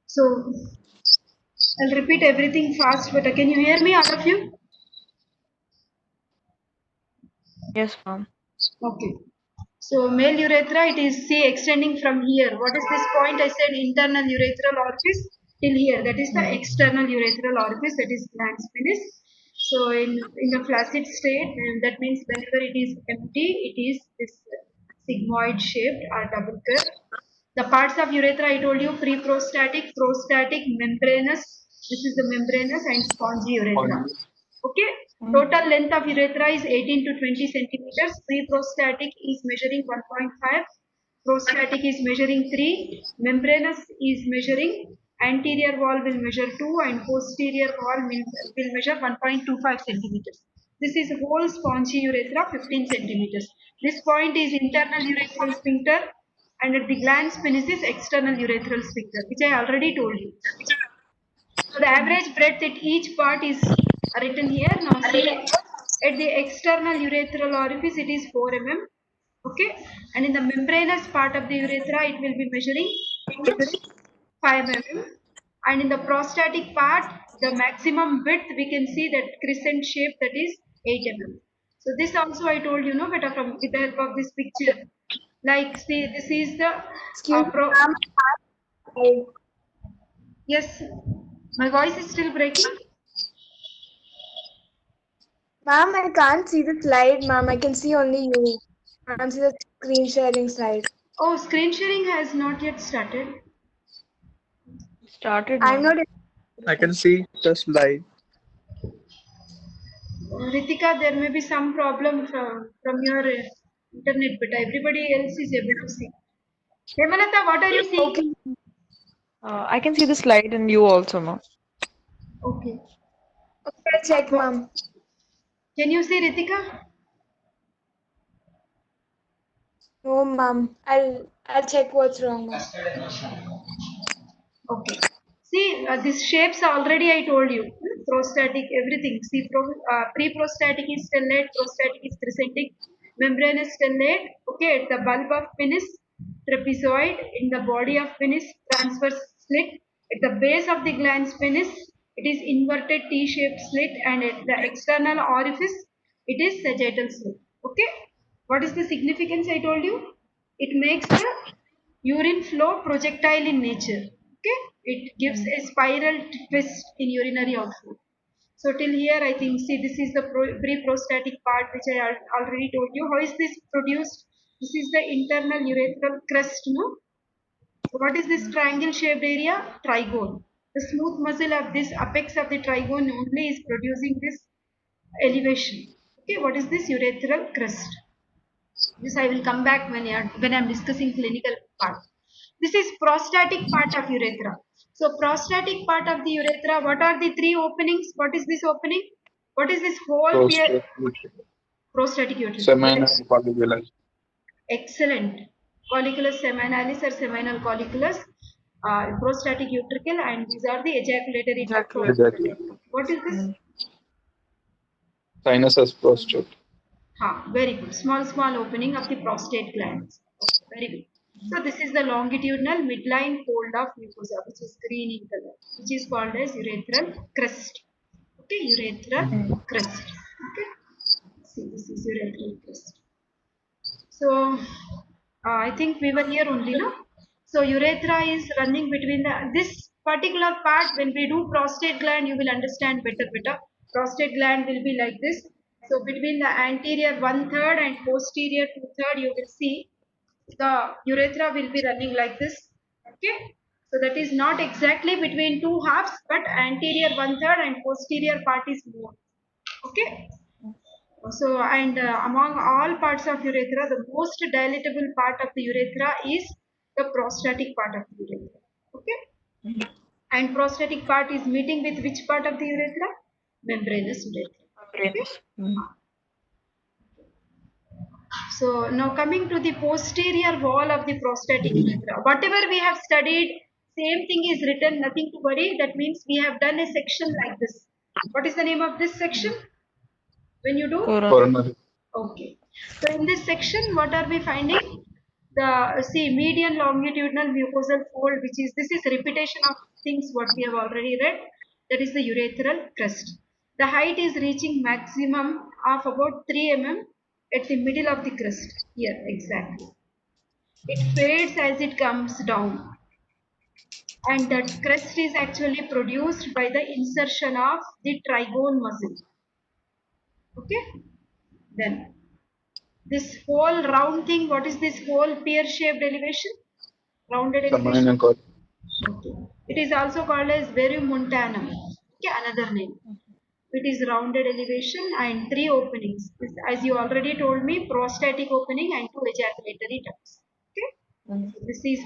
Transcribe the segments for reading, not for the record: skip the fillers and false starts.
So I'll repeat everything fast, but can you hear me, all of you? Yes, ma'am. Okay. So male urethra, it is see extending from here. What is this point? I said internal urethral orifice till here. That is the external urethral orifice. That is glans penis. So in the flaccid state, and that means whenever it is empty, it is this sigmoid shaped or double curve. The parts of urethra I told you: pre-prostatic, prostatic, membranous. This is the membranous and spongy urethra. Okay. Total length of urethra is 18 to 20 centimeters. Pre-prostatic is measuring 1.5. Prostatic is measuring 3. Membranous is measuring. Anterior wall will measure 2 and posterior wall will measure 1.25 centimeters. This is whole spongy urethra, 15 centimeters. This point is internal urethral sphincter, and at the glans penis is external urethral sphincter, which I already told you. So the average breadth at each part is written here. Now see, at the external urethral orifice it is 4 mm. Okay, and in the membranous part of the urethra it will be measuring 5 mm, and in the prostatic part the maximum width we can see that crescent shape, that is 8 mm. So this also I told you, no, better from with the help of this picture. Like see, this is the Excuse me, ma'am. yes, my voice is still breaking. Ma'am, I can't see the slide, ma'am. I can see only you. I can't see the screen sharing slide. Oh, screen sharing has not yet started. Started, I'm ma'am. not. I can see the slide. Ritika, there may be some problem from your internet, but everybody else is able to see. Hemalata, what are you seeing? Okay. I can see the slide and you also, ma'am. Okay. Okay, I'll check, ma'am. Can you see Ritika? No, ma'am. I'll check what's wrong, ma'am. Okay. See, these shapes already I told you. Prostatic, everything. See, pre-prostatic is stellate, prostatic is crescentic, membranous stellate. Okay, at the bulb of penis, trapezoid. In the body of penis, transverse slit. At the base of the glans penis, it is inverted T-shaped slit, and at the external orifice, it is sagittal slit. Okay. What is the significance I told you? It makes the urine flow projectile in nature. Okay, it gives a spiral twist in urinary outflow. So till here, I think, see, this is the pre-prostatic part which I already told you. How is this produced? This is the internal urethral crest, no? So what is this triangle shaped area? Trigone. The smooth muscle of this apex of the trigone only is producing this elevation. Okay, what is this urethral crest? This I will come back when I'm discussing clinical part. This is prostatic part of urethra. So prostatic part of the urethra, what are the three openings? What is this opening? What is this whole Prostate, prostatic urethra? seminal follicular. Excellent. Colliculus seminalis or seminal colliculus, prostatic utricle, and these are the ejaculatory duct of the Exactly. urethra. What is this? Sinus prostate. Very good. Small opening of the prostate glands. Okay, very good. So this is the longitudinal midline fold of mucosa, which is green in color, which is called as urethral crest. Okay, urethral crest. Okay. See, this is urethral crest. So I think we were here only, no? So urethra is running between this particular part. When we do prostate gland, you will understand better. Prostate gland will be like this. So between the anterior 1/3 and posterior 2/3, you will see the urethra will be running like this. Okay. So that is not exactly between two halves, but anterior 1/3 and posterior part is more. Okay. So, and among all parts of urethra, the most dilatable part of the urethra is the prostatic part of the urethra. Okay. And prostatic part is meeting with which part of the urethra? Membranous urethra. Okay. So now coming to the posterior wall of the prostatic urethra. Whatever we have studied, same thing is written, nothing to worry. That means we have done a section like this. What is the name of this section? When you do? Coronary. Okay. So in this section, what are we finding? The median longitudinal mucosal fold, this is repetition of things what we have already read. That is the urethral crest. The height is reaching maximum of about 3 mm at the middle of the crest. Here exactly. It fades as it comes down, and that crest is actually produced by the insertion of the trigone muscle. Okay. Then this whole round thing, what is this whole pear-shaped elevation? Rounded elevation. Samaina got Okay. It is also called as verumontanum. Okay, another name. It is rounded elevation and 3 openings. As you already told me, prostatic opening and 2 ejaculatory ducts. Okay. So this is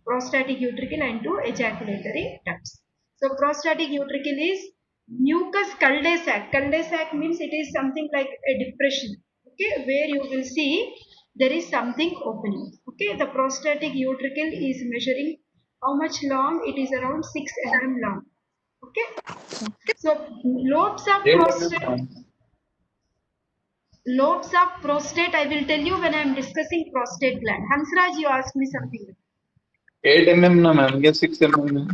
prostatic utricle and 2 ejaculatory ducts. So prostatic utricle is mucus cul-de-sac. Cul-de-sac means it is something like a depression. Okay, where you will see there is something opening. Okay, the prostatic utricle is measuring how much long? It is around 6 mm long. Okay, so lobes of prostate. I will tell you when I am discussing prostate gland. Hansraj, you asked me something. 8 mm ना ma'am ये 6 mm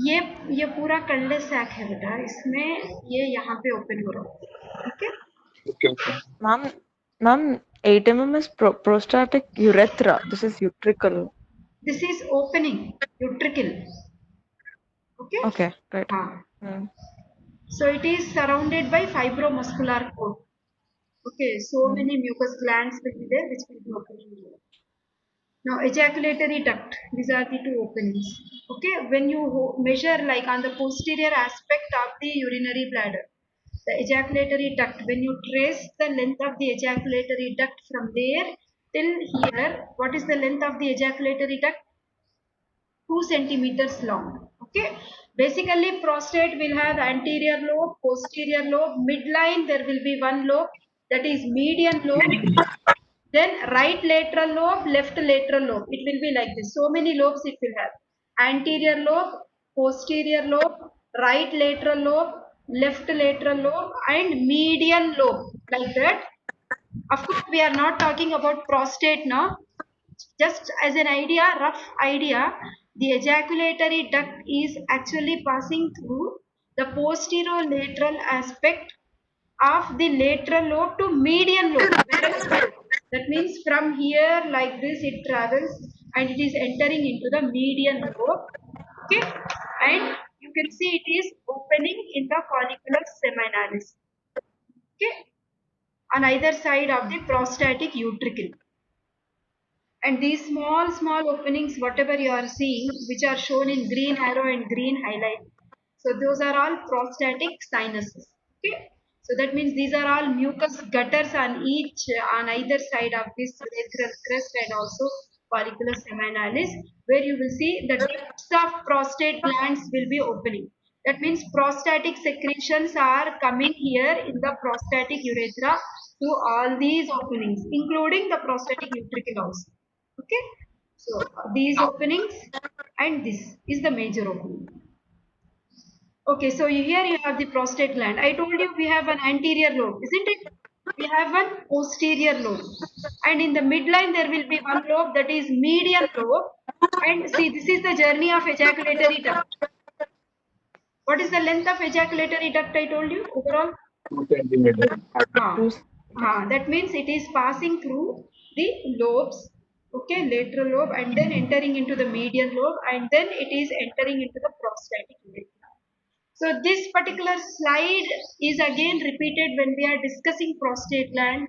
है ये पूरा कल्ले sac है बेटा, इसमें ये यहाँ पे ओपन हो रहा है. Okay. okay Ma'am, 8 mm is prostatic urethra. This is utricle. This is opening utricle. Okay. Okay, right. So it is surrounded by fibromuscular cord. Okay, so many mucous glands will be there which will be opening here. Now ejaculatory duct, these are the 2 openings. Okay, when you measure like on the posterior aspect of the urinary bladder, the ejaculatory duct, when you trace the length of the ejaculatory duct from there till here, what is the length of the ejaculatory duct? 2 centimeters long. Okay, basically prostate will have anterior lobe, posterior lobe, midline there will be one lobe, that is median lobe, then right lateral lobe, left lateral lobe. It will be like this. So many lobes it will have. Anterior lobe, posterior lobe, right lateral lobe, left lateral lobe, and median lobe. Like that. Of course, we are not talking about prostate now. Just as an idea, rough idea, the ejaculatory duct is actually passing through the posterolateral aspect of the lateral lobe to median lobe. That means from here like this it travels and it is entering into the median lobe. Okay, and you can see it is opening in the folliculus seminalis. Okay, on either side of the prostatic utricle. And these small openings, whatever you are seeing, which are shown in green arrow and green highlight, so those are all prostatic sinuses. Okay, so that means these are all mucus gutters on either side of this urethral crest and also folliculus seminalis, where you will see the depths of prostate glands will be opening. That means prostatic secretions are coming here in the prostatic urethra to all these openings, including the prostatic utricle also. Okay, so these openings and this is the major opening. Okay, so here you have the prostate gland. I told you we have an anterior lobe, isn't it? We have one posterior lobe, and in the midline there will be one lobe, that is median lobe. And see, this is the journey of ejaculatory duct. What is the length of ejaculatory duct? I told you overall 2 centimeters that means it is passing through the lobes, okay, lateral lobe, and then entering into the median lobe, and then it is entering into the prostatic urethra. So this particular slide is again repeated when we are discussing prostate gland,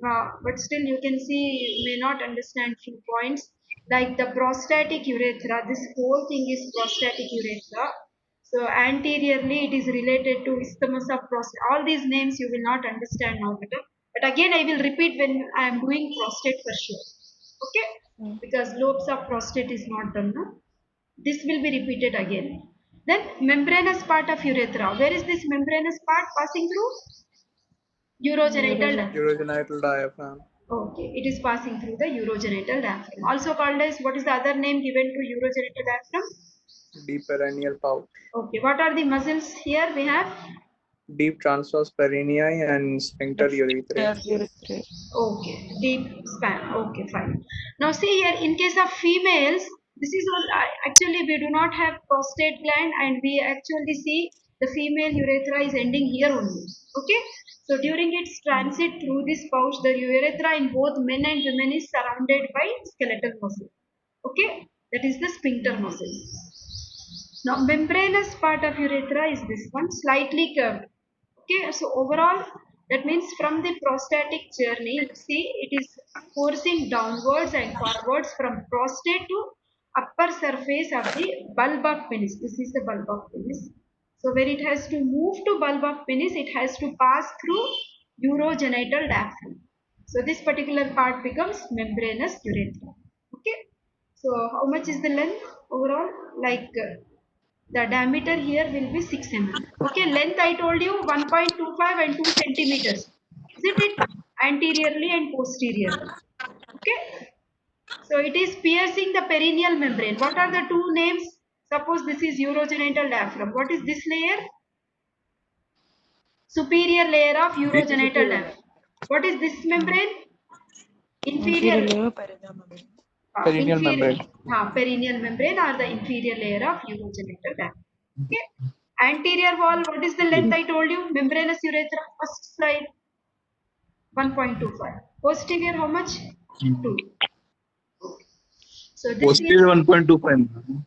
but still you can see you may not understand few points like the prostatic urethra. This whole thing is prostatic urethra. So anteriorly it is related to isthmus of prostate. All these names you will not understand now better. But again I will repeat when I am doing prostate for sure. Okay? Because lobes of prostate is not done now. This will be repeated again. Then membranous part of urethra. Where is this membranous part passing through? urogenital diaphragm. Okay, it is passing through the urogenital diaphragm. Also called as, what is the other name given to urogenital diaphragm? Deep perineal pouch. Okay, what are the muscles here we have? deep transverse perineae and sphincter urethrae. Urethra. Okay, deep span. Okay, fine. Now see here, in case of females, this is all, actually we do not have prostate gland, and we actually see the female urethra is ending here only. Okay, so during its transit through this pouch, the urethra in both men and women is surrounded by skeletal muscle. Okay, that is the sphincter muscle. Now, membranous part of urethra is this one, slightly curved. Okay, so overall, that means from the prostatic journey, you see it is forcing downwards and forwards from prostate to upper surface of the bulb of penis. This is the bulb of penis. So when it has to move to bulb of penis, it has to pass through urogenital diaphragm. So this particular part becomes membranous urethra. Okay. So how much is the length overall? Like the diameter here will be 6 mm. Okay, length I told you 1.25 and 2 centimeters. Isn't it? Anteriorly and posteriorly. Okay. So it is piercing the perineal membrane. What are the two names? Suppose this is urogenital diaphragm. What is this layer? Superior layer of urogenital diaphragm. What is this membrane? Inferior Inferior. layer perineal membrane. Perineal Inferior. membrane. Perineal membrane or the inferior layer of urogenital diaphragm. Okay. Anterior wall, what is the length I told you? Membranous urethra, first slide, 1.25. Posterior, how much? 2. Okay. So this Posterior is 1.25.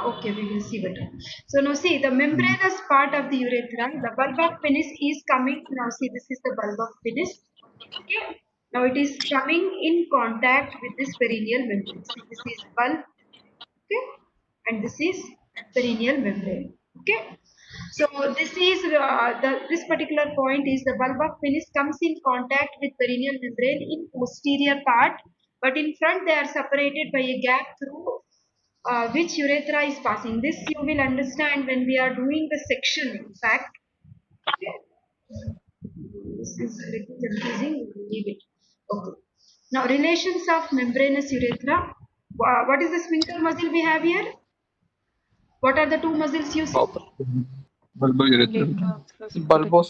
okay, we will see better. So now see the membranous part of the urethra, the bulb of penis is coming. Now see, this is the bulb of penis. Okay. Now it is coming in contact with this perineal membrane. See, this is bulb. Okay, and this is perineal membrane. Okay, so this is this particular point is the bulb of penis comes in contact with perineal membrane in posterior part, but in front they are separated by a gap through which urethra is passing. This you will understand when we are doing the section. In fact, okay. This is a little confusing. Leave it. Okay. Now relations of membranous urethra. What is the sphincter muscle we have here? What are the two muscles you see? Bulbourethra. Deep transverse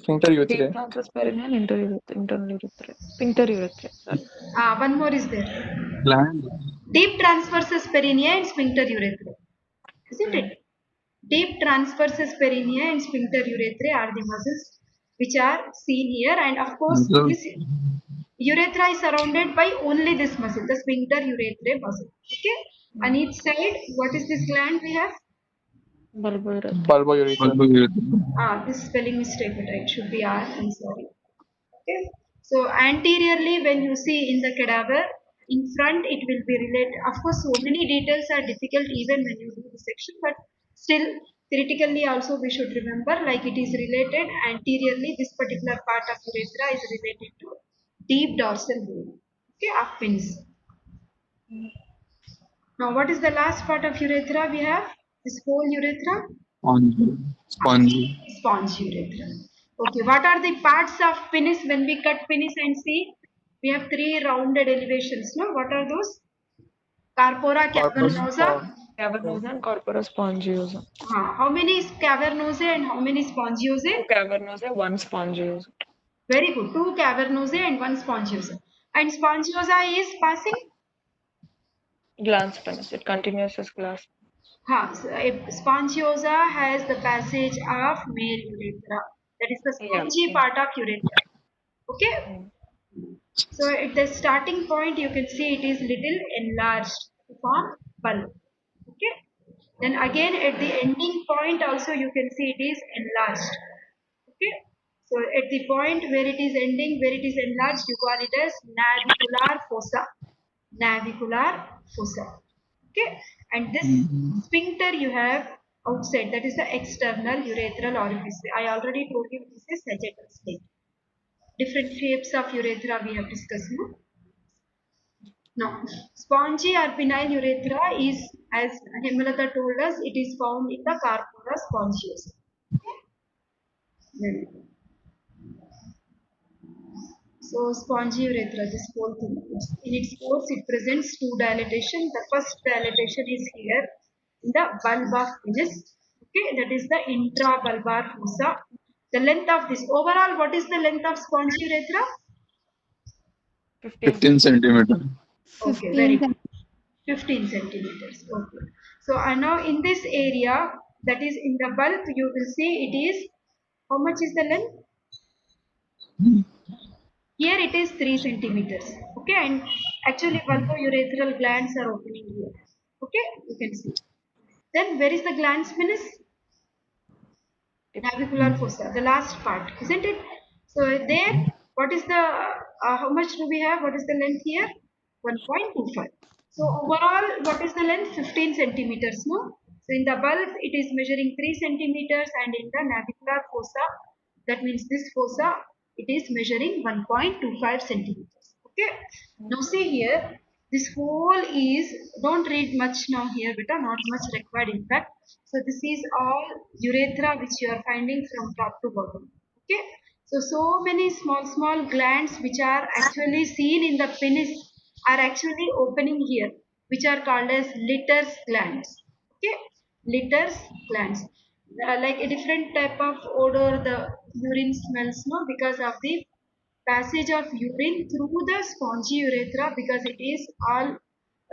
Sphincter Deep urethrae. transverse perineal internal urethra. Sphincter urethra. Sorry. One more is there. Gland. Deep transversus perineum and sphincter urethra. Isn't it? Deep transversus perineum and sphincter urethra are the muscles which are seen here, and of course this urethra is surrounded by only this muscle, the sphincter urethra muscle. Okay. On each side, what is this gland we have? Bulbourethra. Bulbourethra. Bulbourethra. This spelling mistake, but it should be R. I'm sorry. Okay. So anteriorly, when you see in the cadaver, in front it will be related. Of course, so many details are difficult even when you do the section, but still theoretically also we should remember, like it is related anteriorly. This particular part of urethra is related to deep dorsal bone. Okay, of penis. Now, what is the last part of urethra we have? This whole urethra. Sponge urethra. Okay, what are the parts of penis when we cut penis and see? We have 3 rounded elevations, no? What are those? Corpora cavernosa. Cavernosa and corpora spongiosa. How many is cavernosae and how many spongiosae? 2 cavernosa, 1 spongiosa. Very good. 2 cavernosae and 1 spongiosa. And spongiosa is passing? Glans penis. It continues as glass. So a spongiosa has the passage of male urethra. That is the spongy part of urethra. Okay. So at the starting point, you can see it is little enlarged to form bulb. Okay. Then again at the ending point also you can see it is enlarged. Okay. So at the point where it is ending, where it is enlarged, you call it as navicular fossa. Navicular fossa. Okay. And this sphincter you have outside, that is the external urethral orifice. I already told you this is sagittal state. Different shapes of urethra we have discussed. No? Now, spongy or penile urethra is, as Hemalata told us, it is found in the corpora spongiosa. So, spongy urethra, this whole thing. In its course, it presents 2 dilatation. The first dilatation is here in the bulb of penis. Okay, that is the intrabulbar fossa. The length of this overall, what is the length of spongy urethra? 15. 15 centimeter. Okay, very 15 good. 15 centimeters. Okay. So now in this area, that is in the bulb, you will see it is, how much is the length? Here it is 3 centimeters. Okay, and actually vulvourethral glands are opening here. Okay, you can see. Then where is the glans penis? Navicular fossa, the last part, isn't it? So there, what is the, how much do we have? What is the length here? 1.25. So overall, what is the length? 15 centimeters, no? So in the bulb, it is measuring 3 centimeters, and in the navicular fossa, that means this fossa, it is measuring 1.25 centimeters. Okay. Now see here, this whole is, don't read much now here, beta, not much required in fact. So this is all urethra which you are finding from top to bottom. Okay. So many small glands which are actually seen in the penis are actually opening here, which are called as Litter's glands. Okay. Litter's glands. Like a different type of odor, the urine smells, no, because of the passage of urine through the spongy urethra, because it is all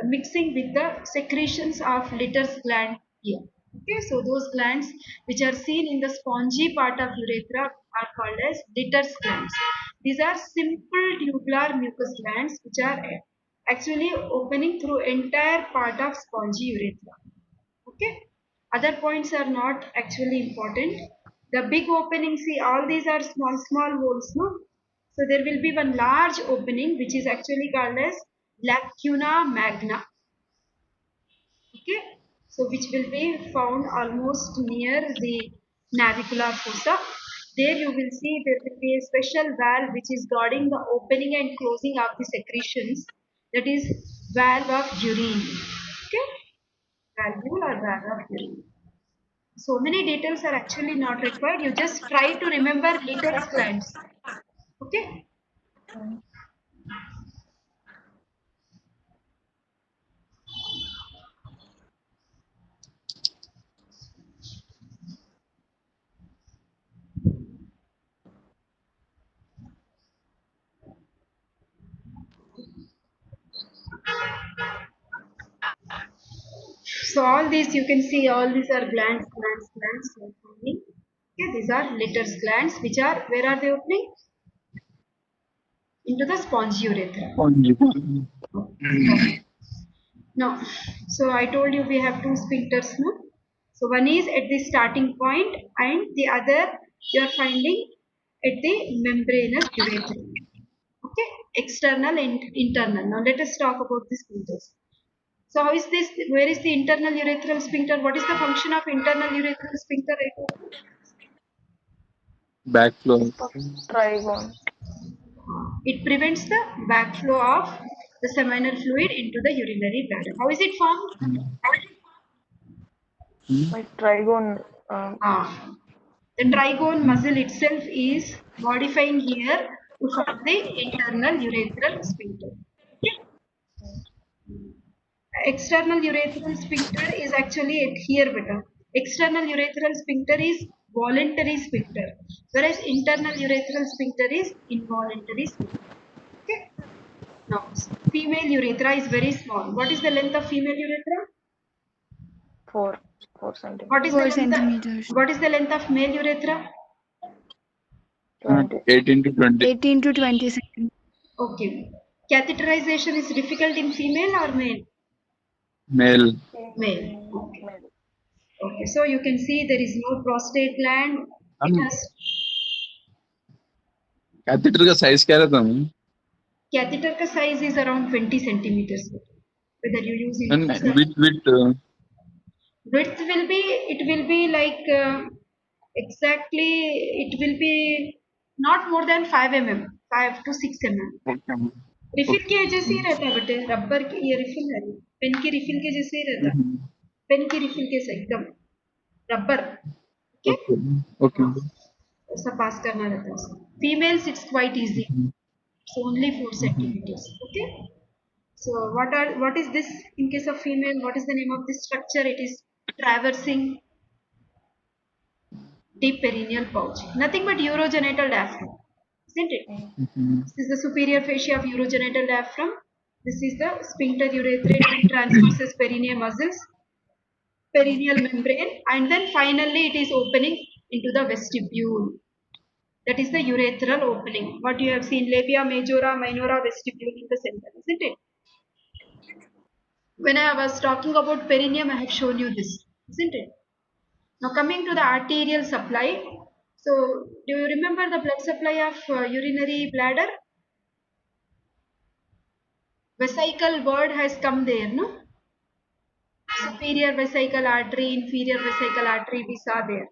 mixing with the secretions of Litter's gland here. Okay, so those glands which are seen in the spongy part of urethra are called as Litter's glands. These are simple tubular mucus glands which are actually opening through entire part of spongy urethra. Okay, other points are not actually important. The big opening, see, all these are small holes, no? So there will be one large opening which is actually called as lacuna magna. Okay, so which will be found almost near the navicular fossa. There you will see there will be a special valve which is guarding the opening and closing of the secretions. That is valve of urine. Okay, valvule or valve of urine. So many details are actually not required. You just try to remember Litter's glands. Okay. So all these you can see, all these are glands. You are finding. Okay, these are Litter's glands, which are, where are they opening? Into the spongy urethra. Now, so I told you we have two sphincters now. So one is at the starting point and the other you are finding at the membranous urethra. Okay, external and internal. Now let us talk about the sphincters. So how is this? Where is the internal urethral sphincter? What is the function of internal urethral sphincter? Backflow. Trigone. It prevents the backflow of the seminal fluid into the urinary bladder. How is it formed? My trigone. The trigone muscle itself is modifying here to form the internal urethral sphincter. Okay. External urethral sphincter is actually at here better. External urethral sphincter is voluntary sphincter, whereas internal urethral sphincter is involuntary sphincter. Okay. Now, female urethra is very small. What is the length of female urethra? 4 centimeters. What is 4 the length? centimeters. What is the length of male urethra? 20. 18 to 20. 18 to 20 centimeters. Okay. Catheterization is difficult in female or male? Male. Male. Okay. Okay. So you can see there is no prostate gland. It Um, has catheter का size क्या रहता है? catheter का size is around 20 centimeters. Whether you use it. And Width will be, it will be like exactly, it will be not more than 5 mm, 5 to 6 mm. Refill के जैसे ही रहता है बेटे, रबर की ये रिफिल है, पेन की रिफिल के जैसे ही रहता है, पेन की रिफिल के से एकदम रबर. Okay. ऐसा पास करना रहता है. Females it's quite easy, so only 4 centimeters. Okay. So what is this in case of female? What is the name of this structure? It is traversing deep perineal pouch. Nothing but urogenital diaphragm, isn't it? Mhm. This is the superior fascia of urogenital diaphragm. This is the sphincter urethrae transversus perineal muscles, perineal membrane, and then finally it is opening into the vestibule. That is the urethral opening. What you have seen, labia majora, minora, vestibule in the center, isn't it? When I was talking about perineum, I have shown you this, isn't it? Now coming to the arterial supply. So, do you remember the blood supply of urinary bladder? Vesicle word has come there, no? Superior vesical artery, inferior vesical artery, we saw there.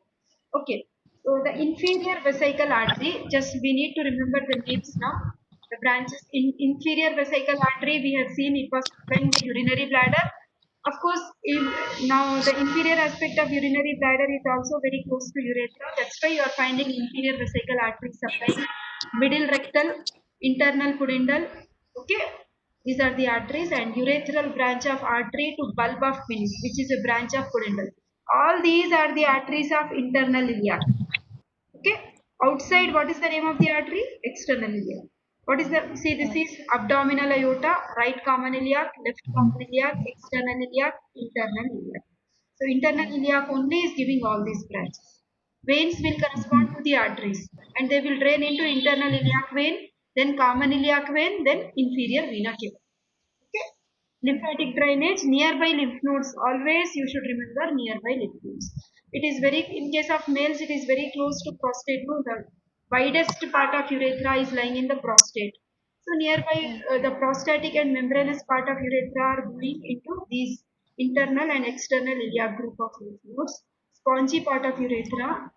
Okay. So the inferior vesical artery, just we need to remember the names now. The branches in inferior vesical artery, we have seen it was supplying the urinary bladder. Of course, now the inferior aspect of urinary bladder is also very close to urethra. That's why you are finding inferior vesical artery supplying middle rectal, internal pudendal. Okay, these are the arteries and urethral branch of artery to bulb of penis, which is a branch of pudendal. All these are the arteries of internal iliac. Okay. Outside, what is the name of the artery? External iliac. What is the, see, this is abdominal aorta, right common iliac, left common iliac, external iliac, internal iliac. So internal iliac only is giving all these branches. Veins will correspond to the arteries and they will drain into internal iliac vein, then common iliac vein, then inferior vena cava. Okay. Lymphatic drainage, nearby lymph nodes. Always you should remember nearby lymph nodes. It is very, in case of males, it is very close to prostate. No, the widest part of urethra is lying in the prostate. So nearby the prostatic and membranous part of urethra are going into these internal and external iliac group of lymph nodes. Spongy part of urethra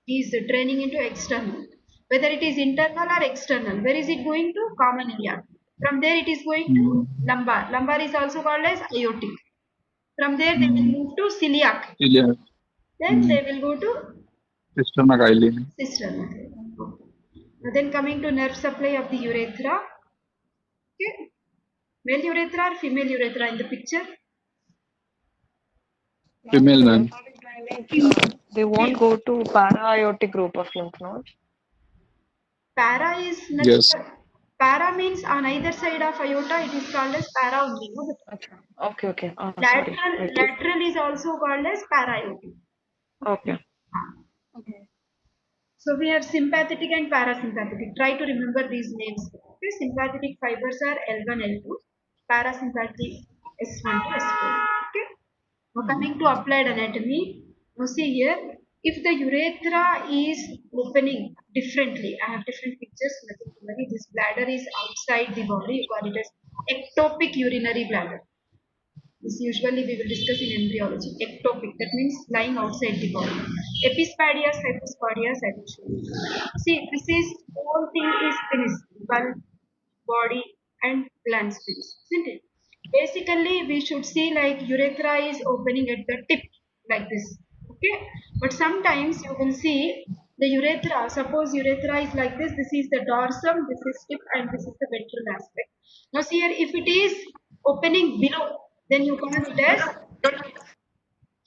is draining into external. Whether it is internal or external, where is it going to? Common iliac. From there it is going to lumbar. Lumbar is also called as aortic. From there they will move to celiac. Yeah. Then they will go to Cisternal. cistern. Okay. Now then coming to nerve supply of the urethra. Okay. Male urethra or female urethra in the picture? Female, ma'am. Lymphatic drainage, they won't go to para-aortic group of lymph nodes. Para is nothing Yes. but, para means on either side of aorta it is called as para only. No? Acha. Okay, okay. Sorry. Lateral, Wait. lateral is also called as para-aortic. Okay. So we have sympathetic and parasympathetic. Try to remember these names. Okay, sympathetic fibers are L1, L2. Parasympathetic S1 to S4. Okay. Now coming to applied anatomy. Now see here, if the urethra is opening differently, I have different pictures, nothing to worry. This bladder is outside the body, you call it as ectopic urinary bladder. This usually we will discuss in embryology. Ectopic, that means lying outside the body. Epispadias, hypospadias, I will show you. See, this is whole thing is penis, bulb, body, and glans penis, isn't it? Basically, we should see like urethra is opening at the tip, like this. Okay, but sometimes you will see the urethra. Suppose urethra is like this. This is the dorsum, this is tip, and this is the ventral aspect. Now, see here, if it is opening below, then you call it as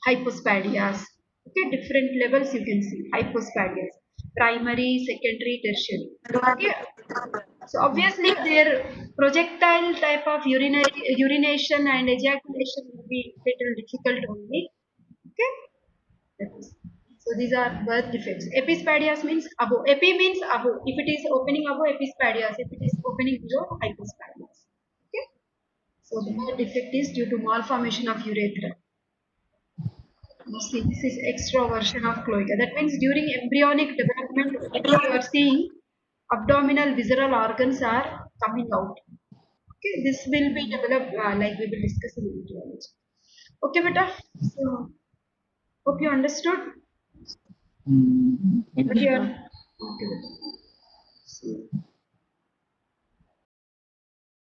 hypospadias. Okay, different levels you can see hypospadias, primary, secondary, tertiary. Okay, so obviously their projectile type of urination and ejaculation will be little difficult only. Okay, that is. So these are birth defects. Epispadias means above. Epi means above. If it is opening above, epispadias. If it is opening below, hypospadias. Okay. So the birth defect is due to malformation of urethra. You see, this is extroversion of cloaca. That means during embryonic development, you are seeing abdominal visceral organs are coming out. Okay, this will be developed like we will discuss in embryology. Okay, beta. So, hope you understood. But you are okay. Beta. See.